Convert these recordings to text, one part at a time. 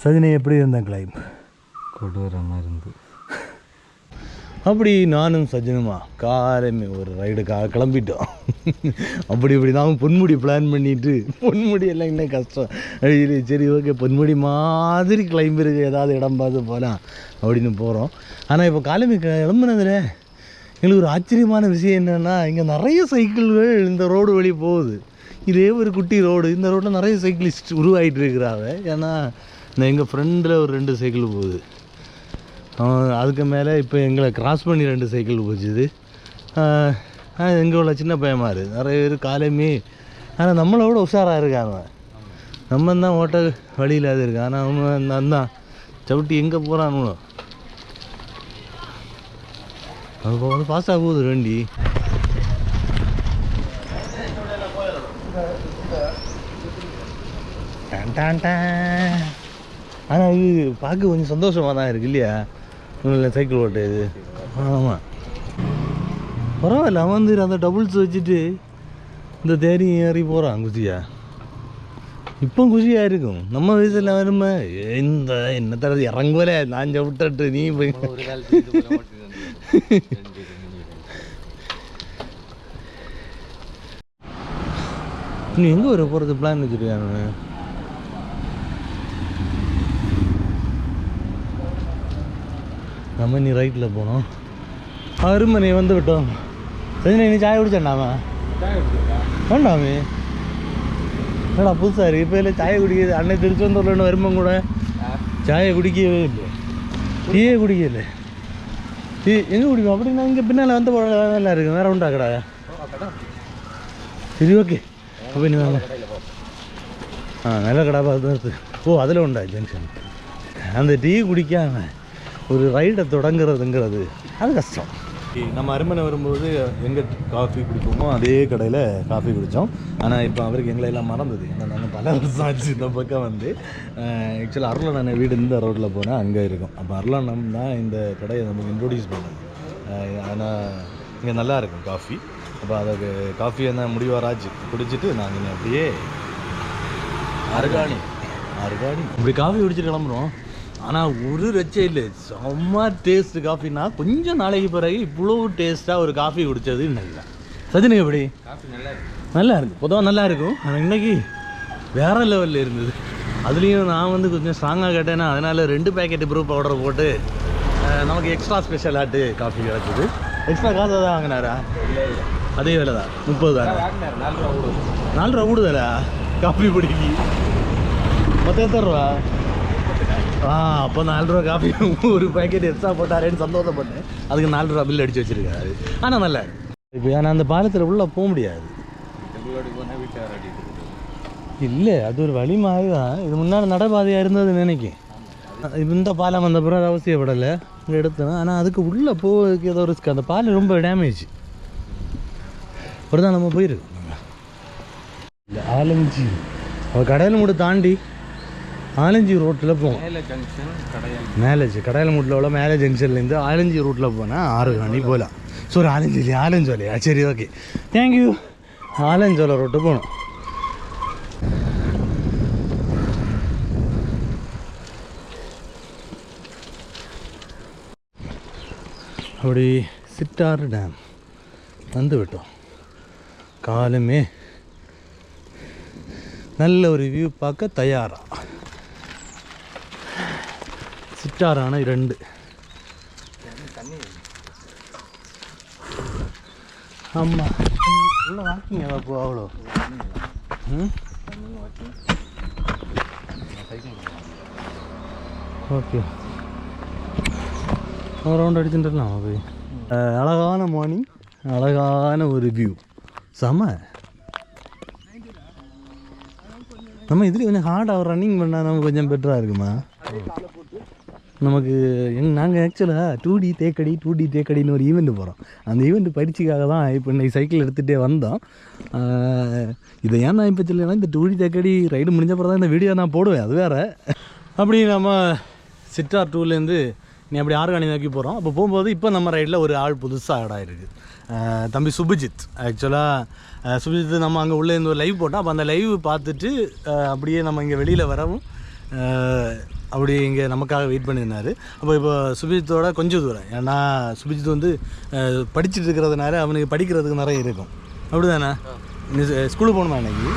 சஜினி எப்படி இருந்தேன் கிளைம் கொடூரமாக இருந்து அப்படி நானும் சஜினுமா காலமே ஒரு ரைடுக்காக கிளம்பிட்டோம். அப்படி இப்படி தான் பொன்முடி பிளான் பண்ணிவிட்டு பொன்முடி எல்லாம் இன்னும் கஷ்டம். சரி ஓகே பொன்முடி மாதிரி கிளைம்பு இருக்குது, ஏதாவது இடம் பார்த்து போகலாம் அப்படின்னு போகிறோம். ஆனால் இப்போ கிளம்புனதில் எங்களுக்கு ஒரு ஆச்சரியமான விஷயம் என்னென்னா, இங்கே நிறைய சைக்கிள்கள் இந்த ரோடு வழி போகுது. இதே ஒரு குட்டி ரோடு, இந்த ரோட்டில் நிறைய சைக்கிளிஸ்ட் உருவாகிட்டு இருக்கிறாங்க. ஏன்னா எங்கள் ஃப்ரெண்டில் ஒரு 2 சைக்கிள் போகுது, அதுக்கு மேலே இப்போ எங்களை கிராஸ் பண்ணி 2 சைக்கிள் போச்சுது. எங்கே உள்ள சின்ன பையமாக இருக்குது, நிறைய பேர் காலமே. ஆனால் நம்மளை விட உஷாராக இருக்காங்க. நம்ம தான் ஓட்ட வழி இல்லாத இருக்கா. ஆனால் அவன் தான் சவுட்டி எங்கே போகிறானுங்களோ அது வந்து ஃபாஸ்ட்டாக போகுது வண்டி. ஆனால் இது பார்க்க கொஞ்சம் சந்தோஷமாக தான் இருக்குது இல்லையா, சைக்கிள் ஓட்ட இது. ஆமாம் பரவாயில்ல. அவன் வந்து அந்த டபுள்ஸ் வச்சுட்டு இந்த தேரி ஏறி போகிறான் குஷியா. இப்போ குஷியாக இருக்கும். நம்ம வயசில் வருமா இந்த என்ன தரது இறங்குவல நான் விட்டுட்டு நீ போய் நீ எங்கே வர போகிறது பிளான் வச்சுருக்காங்க? நம்ம நீ ரைட்டில் போனோம். அருமனை வந்து விட்டோம். சரி நீ சாய குடிச்சாண்டாமா? வேண்டாமே என்னடா புதுசாக இருக்குது. இப்போ இல்லை சாயை குடிக்கிறது. அன்னை திருச்செந்தூரில் வரும்போது கூட சாயை குடிக்கவே இல்லை, டீயே குடிக்கல. டீ எங்கே குடிப்போம் அப்படின்னா இங்கே பின்னால் வந்து நல்லா இருக்குது. வேறு உண்டா கடை? சரி ஓகே அப்போ நீ வாங்க. நல்ல கடை பார்த்து. ஓ அதில் உண்டா ஜங்ஷன். அந்த டீ குடிக்காம ஒரு ரைடை தொடங்குறதுங்கிறது அது கஷ்டம். நம்ம அருமனை வரும்போது எங்கே காஃபி குடிப்போமோ அதே கடையில் காஃபி குடித்தோம். ஆனால் இப்போ அவருக்கு எங்களை எல்லாம் மறந்தது. ஏன்னா நாங்கள் பல வருஷம் ஆச்சு இந்த பக்கம் வந்து. ஆக்சுவலாக அருளண்ணன் வீடு இந்த ரோட்டில் போனால் அங்கே இருக்கும். அப்போ அருளண்ணன் தான் இந்த கடையை நமக்கு இன்ட்ரோடியூஸ் பண்ணோம். ஆனால் இங்கே நல்லாயிருக்கும் காஃபி. அப்போ அதுக்கு காஃபி என்ன முடிவாராச்சு குடிச்சிட்டு நாங்கள் இங்கே அப்படியே அருகாணி இப்படி காஃபி குடிச்சிட்டு கிளம்புறோம். ஆனால் ஒரு ரச்சை இல்லை, செம்ம டேஸ்ட்டு காஃபின்னா. கொஞ்சம் நாளைக்கு பிறகு இவ்வளோ டேஸ்ட்டாக ஒரு காஃபி குடித்தது இல்லை. சஜினி எப்படி? நல்லா இருக்குது, பொதுவாக நல்லா இருக்கும். ஆனால் இன்றைக்கி வேறு லெவலில் இருந்தது. அதுலேயும் நான் வந்து கொஞ்சம் ஸ்ட்ராங்காக கேட்டேன்னா அதனால் 2 பேக்கெட்டு ப்ரூ பவுடர் போட்டு நமக்கு எக்ஸ்ட்ரா ஸ்பெஷலாட்டு காஃபி கிடச்சிது. எக்ஸ்ட்ரா காசு தான் வாங்கினாரா? அதே வேலை தான், 30 தானே. 4 ரூபா கூடுதலா காஃபி பிடிக்கி? மொத்தம் எத்தனை ரூபா? அப்போ 4 ரூபா காஃபி ஒரு பேக்கெட் எக்ஸ்ட்ரா போட்டாரேன்னு சந்தோஷப்பட்டேன். அதுக்கு 4 ரூபா பில் அடித்து வச்சுருக்காரு. ஆனால் நல்லா இப்போ ஆனால் அந்த பாலத்தில் உள்ளே போக முடியாது. இல்லை அது ஒரு வழி மாதிரி தான். இது முன்னால் நடைபாதையாக இருந்தது நினைக்கேன். இந்த பாலம் வந்த பிறகு அவசியப்படலை இங்கே எடுத்தேன். ஆனால் அதுக்கு உள்ளே போகிறதுக்கு ஏதோ ரிஸ்க். அந்த பாலம் ரொம்ப டேமேஜ். ஒரு தான் நம்ம போயிருக்கோம். இல்லை ஆலஞ்சி அவள் கடையில் மூட்டை தாண்டி ஆலஞ்சி ரோட்டில் போவோம். மேலேஜ் கடையில் மூட்டில் உள்ள மேலே ஜங்ஷன்லேருந்து ஆலஞ்சி ரோட்டில் போனால் 6 மணி போகலாம். ஸோ ஆலஞ்சோலையா? சரி ஓகே தேங்க்யூ. ஆலஞ்சோலை ரோட்டு போகணும். அப்படி சிட்டாறு டேம் வந்து விட்டோம். காலமே நல்ல ஒரு வியூ பார்க்க தயாரா. சிட்டாரான 2 ஆமாம் உள்ள வாக்கிங்க அப்போ அவ்வளோ. ஓகே ரவுண்ட் அடிச்சுட்டுலாம் போய். அழகான மார்னிங், அழகான ஒரு வியூ, செம. நம்ம இதுலேயும் கொஞ்சம் ஹார்டாக ரன்னிங் பண்ணால் நமக்கு கொஞ்சம் பெட்டராக இருக்குமா நமக்கு. நாங்கள் ஆக்சுவலாக 2D தேக்கடின்னு ஒரு ஈவெண்ட்டு போகிறோம். அந்த ஈவெண்ட்டு பயிற்சிக்காக தான் இப்போ இன்றைக்கி சைக்கிள் எடுத்துகிட்டே வந்தோம். இதை ஏன் நான் இப்போ சொல்லலைன்னா இந்த 2D தேக்கடி ரைடு முடிஞ்சப்பறம் தான் இந்த வீடியோ நான் போடுவேன், அது வேறு. அப்படி நம்ம சிட்டார் 2லேருந்து நீ அப்படி ஆர்கானி நோக்கி போகிறோம். அப்போ போகும்போது இப்போ நம்ம ரைடில் ஒரு ஆள் புதுசாக இடம் இருக்குது. தம்பி சுபிஜித். ஆக்சுவலாக சுபிஜித் நம்ம அங்கே உள்ளே இருந்து ஒரு லைவ் போட்டோம். அப்போ அந்த லைவ் பார்த்துட்டு அப்படியே நம்ம இங்கே வெளியில் வரவும் அப்படி இங்கே நமக்காக வெயிட் பண்ணியிருந்தார். அப்போ இப்போ சுபிஜித்தோட கொஞ்சம் தூரம், ஏன்னா சுபிஜித் வந்து படிச்சுட்டு இருக்கிறதுனால அவனுக்கு படிக்கிறதுக்கு நிறைய இருக்கும். அப்படி தானே? ஸ்கூலுக்கு போகணுமா இன்னைக்கு?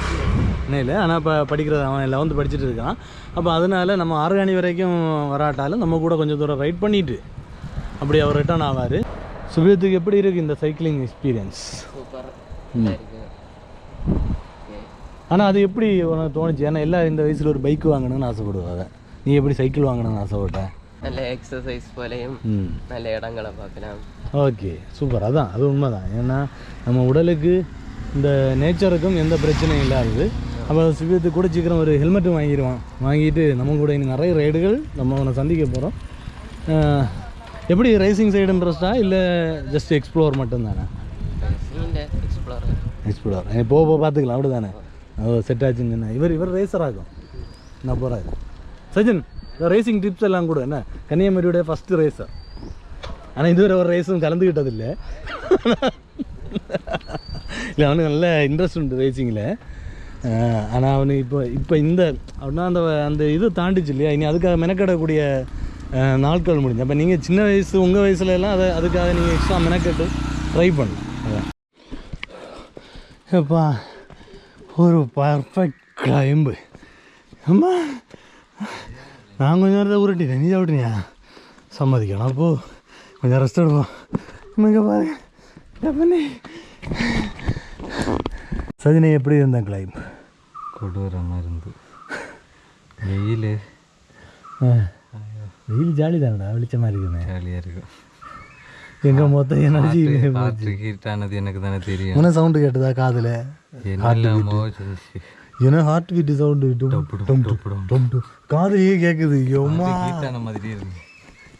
இல்லை, ஆனால் இப்போ படிக்கிறது அவன் 11th படிச்சுட்டு இருக்கான். அப்போ அதனால் நம்ம ஆர்கானி வரைக்கும் வராட்டாலும் நம்ம கூட கொஞ்சம் தூரம் ரைட் பண்ணிவிட்டு அப்படி அவர் ரிட்டர்ன் ஆவார். சுபிஜித்துக்கு எப்படி இருக்குது இந்த சைக்கிளிங் எக்ஸ்பீரியன்ஸ்? ஆனால் அது எப்படி உனக்கு தோணுச்சு? ஏன்னா எல்லாம் இந்த வயசில் ஒரு பைக் வாங்கணும்னு ஆசைப்படுவாங்க. நீ எப்படி சைக்கிள் வாங்கணும்னு ஆசைப்பட்ட? நல்ல எக்ஸசைஸ் போலையும் நல்ல இடங்களை பார்க்கலாம். Okay, super. அது உண்மைதான். ஏன்னா நம்ம உடலுக்கு இந்த நேச்சருக்கும் எந்த பிரச்சனையும் இல்லாதது. அப்போ சுபிஜித்து கூட சீக்கிரம் ஒரு ஹெல்மெட்டும் வாங்கிட்டு நம்ம கூட இன்னும் நிறைய ரைடுகள் நம்ம அவனை சந்திக்க போகிறோம். எப்படி ரேசிங் சைடு இன்ட்ரெஸ்டா இல்லை ஜஸ்ட் எக்ஸ்ப்ளோர் மட்டும்தானே? எக்ஸ்ப்ளோர் போக பார்த்துக்கலாம். அப்படி தானே? செட் ஆச்சுன்னு இவர் ரேசர் ஆகும். நான் போகிறாரு சஜன். ரேசிங் டிப்ஸ் எல்லாம் கூட என்ன, கன்னியாகுமரியோடைய ஃபஸ்ட்டு ரேசர். ஆனால் இதுவரை ஒரு ரேஸும் கலந்துக்கிட்டது இல்லை. அவனுக்கு நல்ல இன்ட்ரெஸ்ட் உண்டு ரேசிங்கில். ஆனால் அவனுக்கு இப்போ இந்த அப்படின்னா அந்த இது தாண்டிச்சு இல்லையா, இனி அதுக்காக மெனக்கடக்கூடிய நாட்கள் முடிஞ்சு. அப்போ நீங்கள் சின்ன வயசு உங்கள் வயசுலலாம் அதுக்காக நீங்கள் எக்ஸ்ட்ரா மெனக்கெட்டு ட்ரை பண்ணணும். அதான் எப்பா ஒரு பர்ஃபெக்ட் கிளைம்பு. அம்மா நான் கொஞ்சம் நேரத்தை உருட்டிட்டேன், நீ சாப்பிட்டீங்க சம்மதிக்கணும். அப்போது கொஞ்சம் ரெஸ்ட் எடுப்போம். இங்கே பாருங்க பண்ணி சஜினி எப்படி இருந்தேன் கிளைம்பு? கொடூரமாக இருந்து. வெயில் ஜாலி தானடா, வெளிச்சமாக இருக்குமே. ஜாலியாக இருக்கும். எங்கே மொத்தம் எனர்ஜி ஹீட்டானது எனக்கு தானே தெரியும். என்ன சவுண்டு கேட்டதா காதில்? ஏன்னா ஹார்ட் பீட் சவுண்டு காதுலேயே கேட்குது. ஹீட்டான மாதிரி இருக்கு.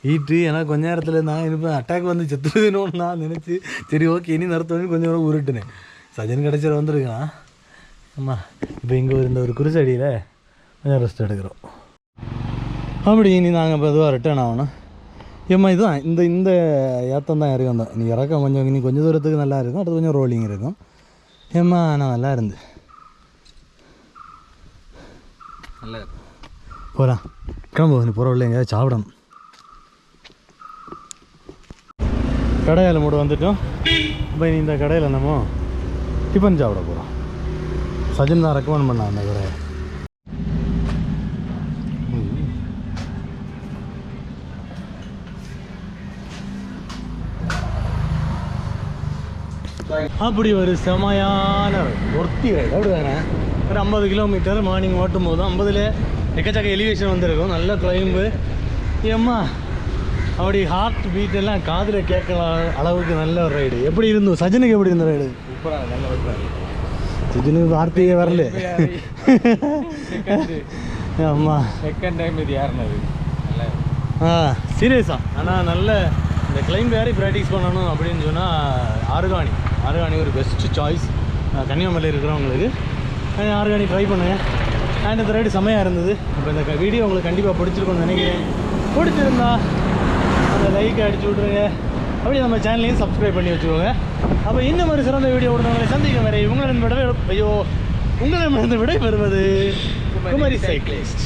ஹீட்டு எனக்கு கொஞ்ச நேரத்தில் நான் இப்போ அட்டாக் வந்து செத்துடுவேணும்னு நான் நினச்சி சரி ஓகே இனி நிறுத்தணும் கொஞ்சம் நேரம் உருட்டுனேன். சஜன் கடைசியில் வந்துருக்கான். ஆமாம், இப்போ இங்கே இந்த ஒரு குருசடியில் கொஞ்சம் ரெஸ்ட் எடுக்கிறோம். அப்படி இனி நாங்கள் இப்போ இதுவாக ரிட்டர்ன் ஆகணும். ஏம்மா இதுதான் இந்த ஏத்தம் தான் இறக்கம் தான். இன்றைக்கி இறக்கம் கொஞ்சம் இனி கொஞ்சம் தூரத்துக்கு நல்லா இருக்கும், அடுத்து கொஞ்சம் ரோலிங் இருக்கும். ஏம்மா நான் நல்லா இருந்து நல்லா போகலாம். கிளம்பு, நீ போகிற எங்கேயாவது சாப்பிடணும். கடையில் மூட வந்துட்டோம். இப்போ இனி இந்த கடையில் நம்ம டிஃபன் சாப்பிட போகிறோம். சஜன் தான் ரெக்கமெண்ட் பண்ணான் அந்த கடையை. அப்படி ஒரு செமையான ஒர்த்தி ரைடு. அப்படி தானே? ஒரு 50 கிலோமீட்டர் மார்னிங் ஓட்டும் போதும் 50ல் எக்கச்சக்க எலிவேஷன் வந்திருக்கும். நல்ல கிளைம்பு. ஏம்மா அப்படி ஹார்ட் பீட் எல்லாம் காதில் கேட்கலாம் அளவுக்கு நல்ல ஒரு ரைடு. எப்படி இருந்தோம் சஜனுக்கு? எப்படி இருந்த ரைடு? சூப்பராக நல்ல. சஜனுக்கு வார்த்தையே வரல. ஆமாம், செகண்ட் டைம் இது யாருனது சீரியஸாக. ஆனால் நல்ல இந்த கிளைம்பு யாரையும் ப்ராக்டிஸ் பண்ணணும் அப்படின்னு சொன்னால் ஆர்கானி ஒரு பெஸ்ட்டு சாய்ஸ். கன்னியாகுமரியில் இருக்கிறவங்களுக்கு ஆர்கானி ட்ரை பண்ணுங்கள். அண்ட் இந்த ரைடு செம்மையாக இருந்தது. இப்போ இந்த வீடியோ உங்களுக்கு கண்டிப்பாக பிடிச்சிருக்கும்னு நினைக்கிறேன். பிடிச்சிருந்தா அந்த லைக் அடிச்சு விட்ருங்க. அப்படியே நம்ம சேனலையும் சப்ஸ்கிரைப் பண்ணி வச்சுக்கோங்க. அப்போ இன்னும் ஒரு சிறந்த வீடியோ உடனே சந்திக்கும் வரை உங்களிடம் விடைபெறுவது குமரி சைக்கிளிஸ்ட்.